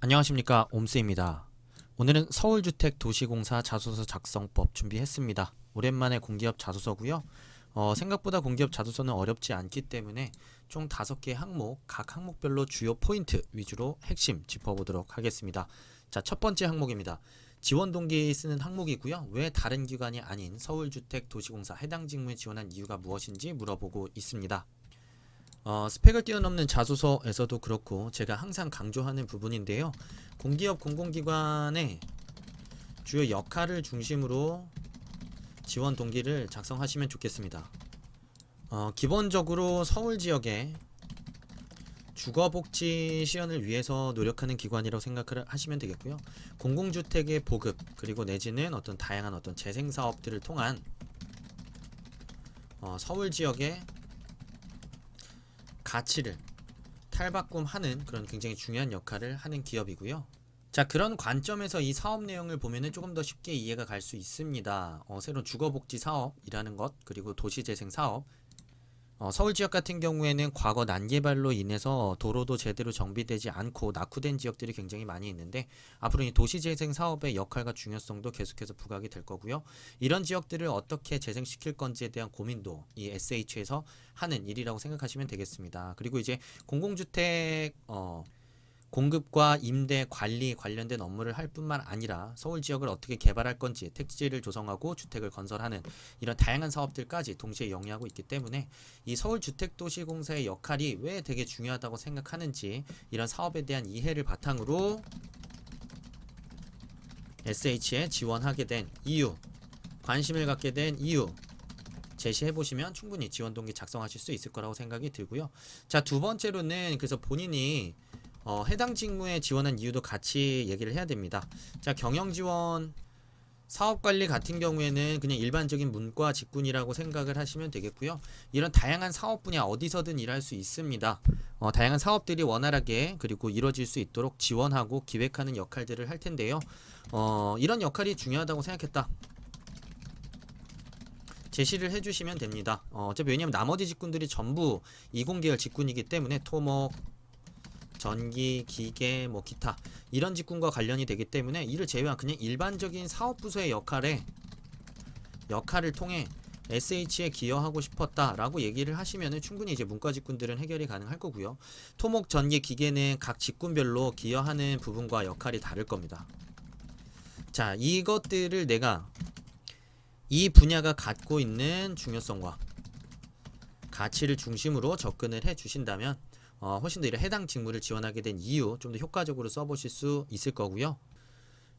안녕하십니까, 옴스입니다. 오늘은 서울주택도시공사 자소서 작성법 준비했습니다. 오랜만에 공기업 자소서고요. 생각보다 공기업 자소서는 어렵지 않기 때문에 총 5개 항목, 각 항목별로 주요 포인트 위주로 핵심 짚어보도록 하겠습니다. 자, 첫 번째 항목입니다. 지원 동기 쓰는 항목이고요. 왜 다른 기관이 아닌 서울주택도시공사 해당 직무에 지원한 이유가 무엇인지 물어보고 있습니다. 스펙을 뛰어넘는 자소서에서도 그렇고 제가 항상 강조하는 부분인데요. 공기업 공공기관의 주요 역할을 중심으로 지원 동기를 작성하시면 좋겠습니다. 기본적으로 서울 지역의 주거복지 시연을 위해서 노력하는 기관이라고 생각을 하시면 되겠고요. 공공주택의 보급 그리고 내지는 어떤 다양한 어떤 재생사업들을 통한 서울 지역의 가치를 탈바꿈하는 그런 굉장히 중요한 역할을 하는 기업이고요. 자, 그런 관점에서 이 사업 내용을 보면은 조금 더 쉽게 이해가 갈 수 있습니다. 새로운 주거복지 사업이라는 것, 그리고 도시재생 사업. 서울 지역 같은 경우에는 과거 난개발로 인해서 도로도 제대로 정비되지 않고 낙후된 지역들이 굉장히 많이 있는데, 앞으로 이 도시재생 사업의 역할과 중요성도 계속해서 부각이 될 거고요. 이런 지역들을 어떻게 재생시킬 건지에 대한 고민도 이 SH에서 하는 일이라고 생각하시면 되겠습니다. 그리고 이제 공공주택 공급과 임대 관리 관련된 업무를 할 뿐만 아니라 서울 지역을 어떻게 개발할 건지, 택지를 조성하고 주택을 건설하는 이런 다양한 사업들까지 동시에 영위하고 있기 때문에 이 서울주택도시공사의 역할이 왜 되게 중요하다고 생각하는지, 이런 사업에 대한 이해를 바탕으로 SH에 지원하게 된 이유, 관심을 갖게 된 이유 제시해보시면 충분히 지원 동기 작성하실 수 있을 거라고 생각이 들고요. 자, 두 번째로는 그래서 본인이 해당 직무에 지원한 이유도 같이 얘기를 해야 됩니다. 자, 경영지원, 사업관리 같은 경우에는 그냥 일반적인 문과 직군이라고 생각을 하시면 되겠고요. 이런 다양한 사업 분야 어디서든 일할 수 있습니다. 다양한 사업들이 원활하게 그리고 이루어질 수 있도록 지원하고 기획하는 역할들을 할 텐데요. 이런 역할이 중요하다고 생각했다. 제시를 해주시면 됩니다. 어차피 왜냐면 나머지 직군들이 전부 이공계열 직군이기 때문에 토목, 전기, 기계, 뭐 기타 이런 직군과 관련이 되기 때문에 이를 제외한 그냥 일반적인 사업부서의 역할을 통해 SH에 기여하고 싶었다라고 얘기를 하시면은 충분히 이제 문과 직군들은 해결이 가능할 거고요. 토목, 전기, 기계는 각 직군별로 기여하는 부분과 역할이 다를 겁니다. 자, 이것들을 내가 이 분야가 갖고 있는 중요성과 가치를 중심으로 접근을 해 주신다면 훨씬 더 이런 해당 직무를 지원하게 된 이유 좀 더 효과적으로 써보실 수 있을 거고요.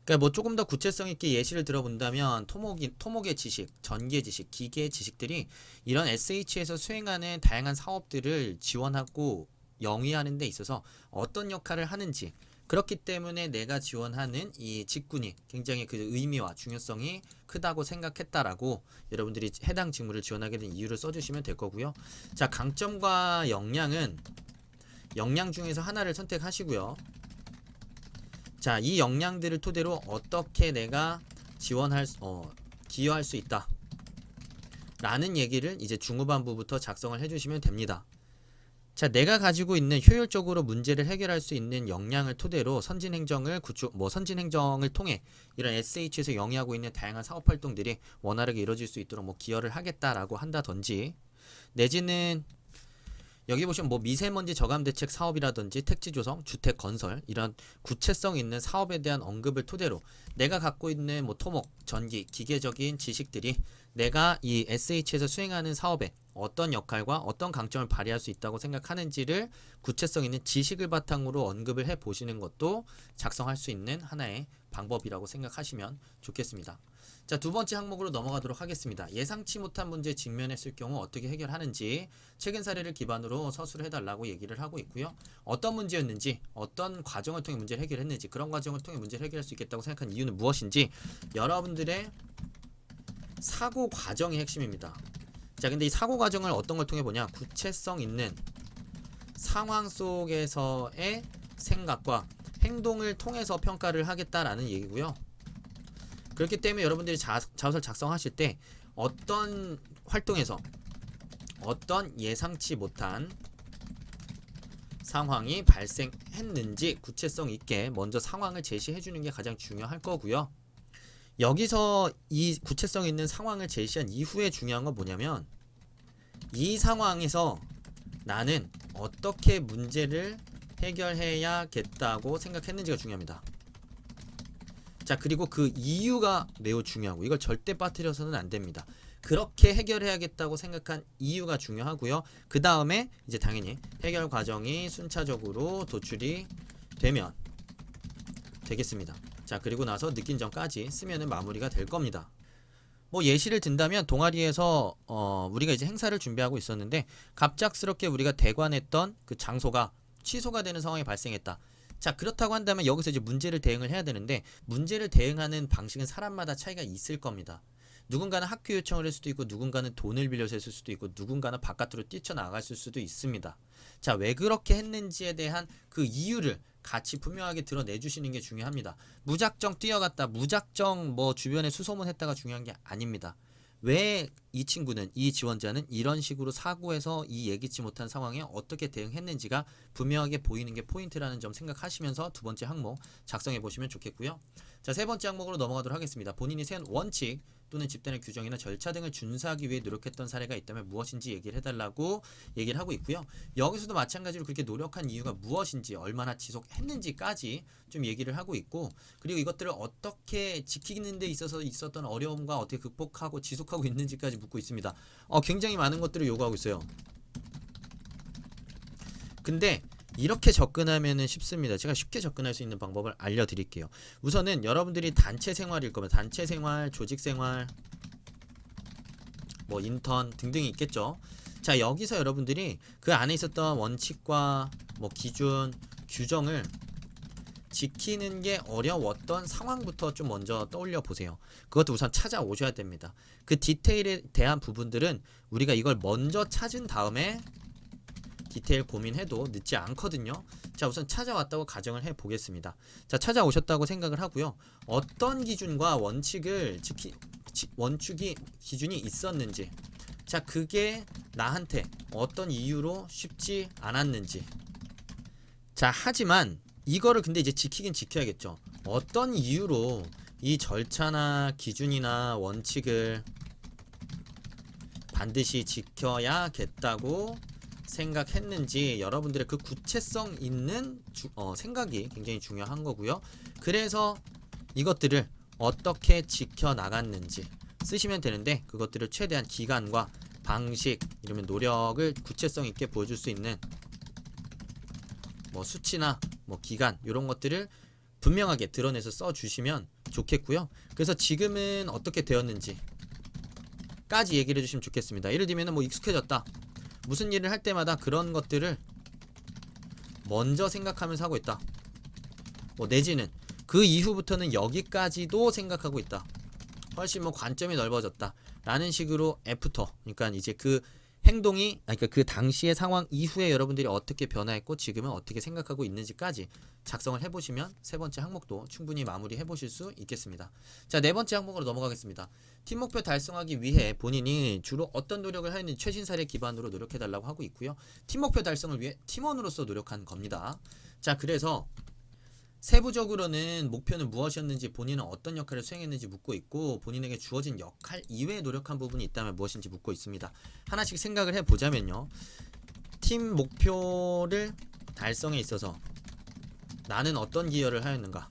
그러니까 뭐 조금 더 구체성 있게 예시를 들어본다면 토목의 지식, 전기의 지식, 기계의 지식들이 이런 SH에서 수행하는 다양한 사업들을 지원하고 영위하는 데 있어서 어떤 역할을 하는지, 그렇기 때문에 내가 지원하는 이 직군이 굉장히 그 의미와 중요성이 크다고 생각했다라고 여러분들이 해당 직무를 지원하게 된 이유를 써주시면 될 거고요. 자, 강점과 역량 중에서 하나를 선택하시고요. 자, 이 역량들을 토대로 어떻게 내가 기여할 수 있다 라는 얘기를 이제 중후반부부터 작성을 해주시면 됩니다. 자, 내가 가지고 있는 효율적으로 문제를 해결할 수 있는 역량을 토대로 선진행정을 통해 이런 SH에서 영위하고 있는 다양한 사업활동들이 원활하게 이루어질 수 있도록 뭐 기여를 하겠다라고 한다든지, 내지는 여기 보시면 뭐 미세먼지 저감 대책 사업이라든지 택지 조성, 주택 건설 이런 구체성 있는 사업에 대한 언급을 토대로 내가 갖고 있는 뭐 토목, 전기, 기계적인 지식들이 내가 이 SH에서 수행하는 사업에 어떤 역할과 어떤 강점을 발휘할 수 있다고 생각하는지를 구체성 있는 지식을 바탕으로 언급을 해 보시는 것도 작성할 수 있는 하나의 방법이라고 생각하시면 좋겠습니다. 자, 두 번째 항목으로 넘어가도록 하겠습니다. 예상치 못한 문제에 직면했을 경우 어떻게 해결하는지 최근 사례를 기반으로 서술을 해달라고 얘기를 하고 있고요. 어떤 문제였는지, 어떤 과정을 통해 문제를 해결했는지, 그런 과정을 통해 문제를 해결할 수 있겠다고 생각한 이유는 무엇인지, 여러분들의 사고 과정이 핵심입니다. 자, 근데 이 사고 과정을 어떤 걸 통해 보냐? 구체성 있는 상황 속에서의 생각과 행동을 통해서 평가를 하겠다라는 얘기고요. 그렇기 때문에 여러분들이 자소서를 작성하실 때 어떤 활동에서 어떤 예상치 못한 상황이 발생했는지 구체성 있게 먼저 상황을 제시해 주는 게 가장 중요할 거고요. 여기서 이 구체성 있는 상황을 제시한 이후에 중요한 건 뭐냐면 이 상황에서 나는 어떻게 문제를 해결해야겠다고 생각했는지가 중요합니다. 자, 그리고 그 이유가 매우 중요하고 이걸 절대 빠뜨려서는 안 됩니다. 그렇게 해결해야겠다고 생각한 이유가 중요하고요. 그 다음에 이제 당연히 해결 과정이 순차적으로 도출이 되면 되겠습니다. 자, 그리고 나서 느낀 점까지 쓰면은 마무리가 될 겁니다. 뭐 예시를 든다면 동아리에서 우리가 이제 행사를 준비하고 있었는데 갑작스럽게 우리가 대관했던 그 장소가 취소가 되는 상황이 발생했다. 자, 그렇다고 한다면 여기서 이제 문제를 대응을 해야 되는데 문제를 대응하는 방식은 사람마다 차이가 있을 겁니다. 누군가는 학교 요청을 했을 수도 있고 누군가는 돈을 빌려서 했을 수도 있고 누군가는 바깥으로 뛰쳐나갔을 수도 있습니다. 자, 왜 그렇게 했는지에 대한 그 이유를 같이 분명하게 드러내주시는 게 중요합니다. 무작정 뛰어갔다, 무작정 뭐 주변에 수소문했다가 중요한 게 아닙니다. 왜 이 친구는, 이 지원자는 이런 식으로 사고해서 이 예기치 못한 상황에 어떻게 대응했는지가 분명하게 보이는 게 포인트라는 점 생각하시면서 두 번째 항목 작성해 보시면 좋겠고요. 자, 세 번째 항목으로 넘어가도록 하겠습니다. 본인이 세운 원칙 또는 집단의 규정이나 절차 등을 준수하기 위해 노력했던 사례가 있다면 무엇인지 얘기를 해달라고 얘기를 하고 있고요. 여기서도 마찬가지로 그렇게 노력한 이유가 무엇인지, 얼마나 지속했는지까지 좀 얘기를 하고 있고, 그리고 이것들을 어떻게 지키는 데 있어서 있었던 어려움과 어떻게 극복하고 지속하고 있는지까지 묻고 있습니다. 굉장히 많은 것들을 요구하고 있어요. 근데 이렇게 접근하면은 쉽습니다. 제가 쉽게 접근할 수 있는 방법을 알려드릴게요. 우선은 여러분들이 단체 생활일 거면 단체 생활, 조직 생활, 뭐 인턴 등등이 있겠죠. 자, 여기서 여러분들이 그 안에 있었던 원칙과 뭐 기준, 규정을 지키는 게 어려웠던 상황부터 좀 먼저 떠올려 보세요. 그것도 우선 찾아오셔야 됩니다. 그 디테일에 대한 부분들은 우리가 이걸 먼저 찾은 다음에 디테일 고민해도 늦지 않거든요. 자, 우선 찾아왔다고 가정을 해 보겠습니다. 자, 찾아오셨다고 생각을 하고요. 어떤 기준과 원칙을 원칙이 기준이 있었는지, 자, 그게 나한테 어떤 이유로 쉽지 않았는지. 자, 하지만 이거를 근데 이제 지키긴 지켜야겠죠. 어떤 이유로 이 절차나 기준이나 원칙을 반드시 지켜야겠다고 생각했는지 여러분들의 그 구체성 있는 생각이 굉장히 중요한 거고요. 그래서 이것들을 어떻게 지켜나갔는지 쓰시면 되는데, 그것들을 최대한 기간과 방식, 이러면 노력을 구체성 있게 보여줄 수 있는 뭐 수치나 뭐 기간, 이런 것들을 분명하게 드러내서 써주시면 좋겠고요. 그래서 지금은 어떻게 되었는지 까지 얘기를 해주시면 좋겠습니다. 예를 들면 뭐 익숙해졌다, 무슨 일을 할 때마다 그런 것들을 먼저 생각하면서 하고 있다, 뭐 내지는 그 이후부터는 여기까지도 생각하고 있다, 훨씬 뭐 관점이 넓어졌다 라는 식으로 애프터, 그러니까 이제 그 행동이, 그러니까 그 당시의 상황 이후에 여러분들이 어떻게 변화했고 지금은 어떻게 생각하고 있는지까지 작성을 해보시면 세 번째 항목도 충분히 마무리해 보실 수 있겠습니다. 자, 네 번째 항목으로 넘어가겠습니다. 팀 목표 달성하기 위해 본인이 주로 어떤 노력을 하였는지 최신 사례 기반으로 노력해달라고 하고 있고요. 팀 목표 달성을 위해 팀원으로서 노력한 겁니다. 자, 그래서 세부적으로는 목표는 무엇이었는지, 본인은 어떤 역할을 수행했는지 묻고 있고, 본인에게 주어진 역할 이외에 노력한 부분이 있다면 무엇인지 묻고 있습니다. 하나씩 생각을 해보자면요. 팀 목표를 달성에 있어서 나는 어떤 기여를 하였는가.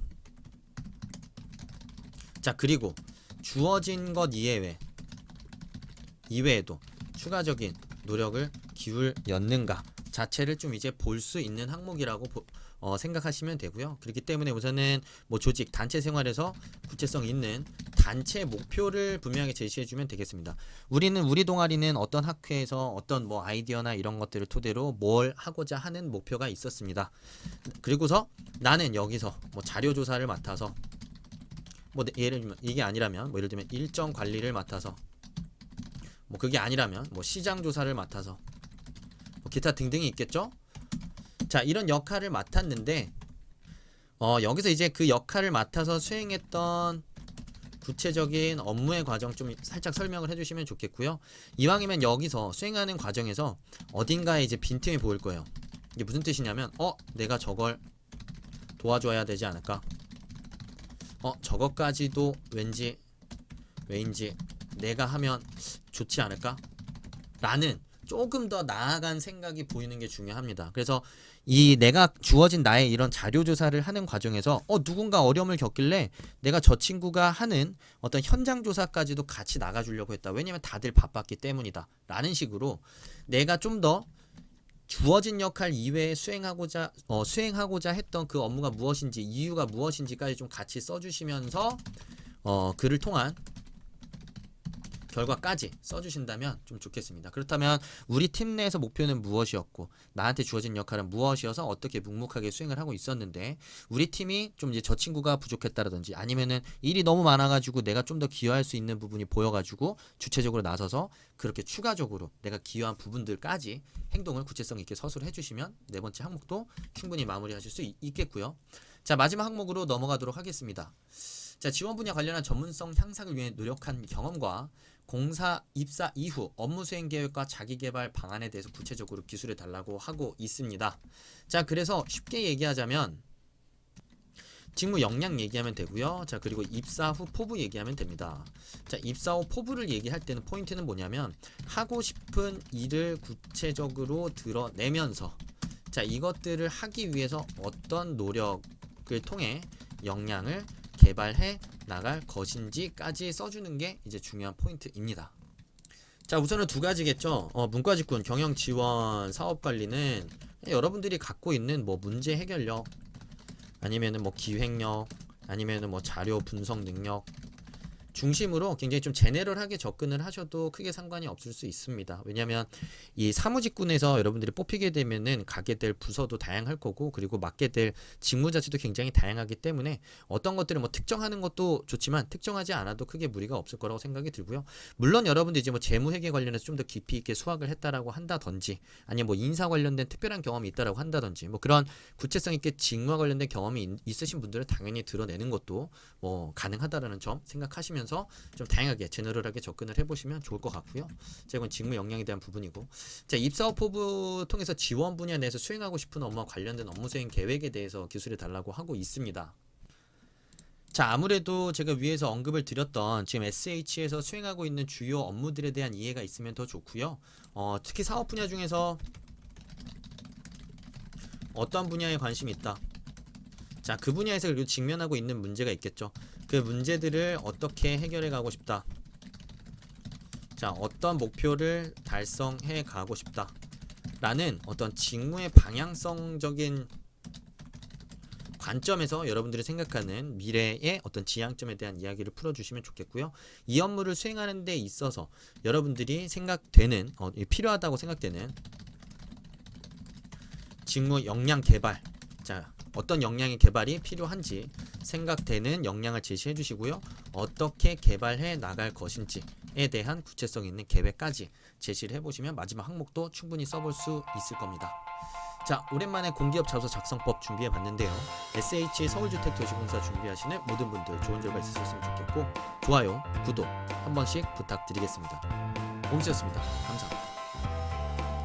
자, 그리고 주어진 것 이외에도 추가적인 노력을 기울였는가 자체를 좀 이제 볼 수 있는 항목이라고 생각하시면 되고요. 그렇기 때문에 우선은 뭐 조직, 단체 생활에서 구체성 있는 단체 목표를 분명하게 제시해주면 되겠습니다. 우리 동아리는 어떤 학회에서 어떤 뭐 아이디어나 이런 것들을 토대로 뭘 하고자 하는 목표가 있었습니다. 그리고서 나는 여기서 뭐 자료 조사를 맡아서, 뭐 예를 들면 이게 아니라면 뭐 예를 들면 일정 관리를 맡아서, 뭐 그게 아니라면 뭐 시장 조사를 맡아서, 뭐 기타 등등이 있겠죠. 자, 이런 역할을 맡았는데 여기서 이제 그 역할을 맡아서 수행했던 구체적인 업무의 과정 좀 살짝 설명을 해주시면 좋겠고요. 이왕이면 여기서 수행하는 과정에서 어딘가에 이제 빈틈이 보일 거예요. 이게 무슨 뜻이냐면 내가 저걸 도와줘야 되지 않을까? 저것까지도 왜인지 내가 하면 좋지 않을까? 라는 조금 더 나아간 생각이 보이는 게 중요합니다. 그래서 이 내가 주어진 나의 이런 자료 조사를 하는 과정에서 누군가 어려움을 겪길래 내가 저 친구가 하는 어떤 현장 조사까지도 같이 나가주려고 했다. 왜냐면 다들 바빴기 때문이다. 라는 식으로 내가 좀 더 주어진 역할 이외에 수행하고자 했던 그 업무가 무엇인지, 이유가 무엇인지까지 좀 같이 써주시면서 그를 통한 결과까지 써주신다면 좀 좋겠습니다. 그렇다면 우리 팀 내에서 목표는 무엇이었고 나한테 주어진 역할은 무엇이어서 어떻게 묵묵하게 수행을 하고 있었는데 우리 팀이 좀 이제 저 친구가 부족했다라든지 아니면은 일이 너무 많아가지고 내가 좀 더 기여할 수 있는 부분이 보여가지고 주체적으로 나서서 그렇게 추가적으로 내가 기여한 부분들까지 행동을 구체성 있게 서술을 해주시면 네 번째 항목도 충분히 마무리하실 수 있겠고요. 자, 마지막 항목으로 넘어가도록 하겠습니다. 자, 지원 분야 관련한 전문성 향상을 위해 노력한 경험과 공사 입사 이후 업무 수행 계획과 자기 개발 방안에 대해서 구체적으로 기술을 달라고 하고 있습니다. 자, 그래서 쉽게 얘기하자면 직무 역량 얘기하면 되고요. 자, 그리고 입사 후 포부 얘기하면 됩니다. 자, 입사 후 포부를 얘기할 때는 포인트는 뭐냐면 하고 싶은 일을 구체적으로 드러내면서 자, 이것들을 하기 위해서 어떤 노력을 통해 역량을 개발해 나갈 것인지까지 써주는 게 이제 중요한 포인트입니다. 자, 우선은 두 가지겠죠. 문과직군 경영지원 사업관리는 여러분들이 갖고 있는 뭐 문제 해결력 아니면은 뭐 기획력 아니면은 뭐 자료 분석 능력 중심으로 굉장히 좀 제네럴하게 접근을 하셔도 크게 상관이 없을 수 있습니다. 왜냐하면 이 사무직군에서 여러분들이 뽑히게 되면은 가게 될 부서도 다양할 거고 그리고 맡게 될 직무 자체도 굉장히 다양하기 때문에 어떤 것들을 뭐 특정하는 것도 좋지만 특정하지 않아도 크게 무리가 없을 거라고 생각이 들고요. 물론 여러분들 이제 뭐 재무회계 관련해서 좀 더 깊이 있게 수학을 했다라고 한다든지 아니면 뭐 인사 관련된 특별한 경험이 있다라고 한다든지 뭐 그런 구체성 있게 직무와 관련된 경험이 있으신 분들은 당연히 드러내는 것도 뭐 가능하다라는 점 생각하시면 좀 다양하게 제너럴하게 접근을 해보시면 좋을 것 같고요. 자, 이건 직무 역량에 대한 부분이고 자, 입사업 포부 통해서 지원 분야 내에서 수행하고 싶은 업무와 관련된 업무 수행 계획에 대해서 기술을 달라고 하고 있습니다. 자, 아무래도 제가 위에서 언급을 드렸던 지금 SH에서 수행하고 있는 주요 업무들에 대한 이해가 있으면 더 좋고요. 특히 사업 분야 중에서 어떤 분야에 관심이 있다. 자, 그 분야에서 그리고 직면하고 있는 문제가 있겠죠. 그 문제들을 어떻게 해결해 가고 싶다. 자, 어떤 목표를 달성해 가고 싶다. 라는 어떤 직무의 방향성적인 관점에서 여러분들이 생각하는 미래의 어떤 지향점에 대한 이야기를 풀어주시면 좋겠고요. 이 업무를 수행하는 데 있어서 여러분들이 생각되는 필요하다고 생각되는 직무 역량 개발 자, 어떤 역량의 개발이 필요한지 생각되는 역량을 제시해 주시고요. 어떻게 개발해 나갈 것인지에 대한 구체성 있는 계획까지 제시를 해보시면 마지막 항목도 충분히 써볼 수 있을 겁니다. 자, 오랜만에 공기업 자소 작성법 준비해 봤는데요. SH 서울주택도시공사 준비하시는 모든 분들 좋은 결과 있으셨으면 좋겠고 좋아요, 구독 한 번씩 부탁드리겠습니다. 옴스였습니다. 감사합니다.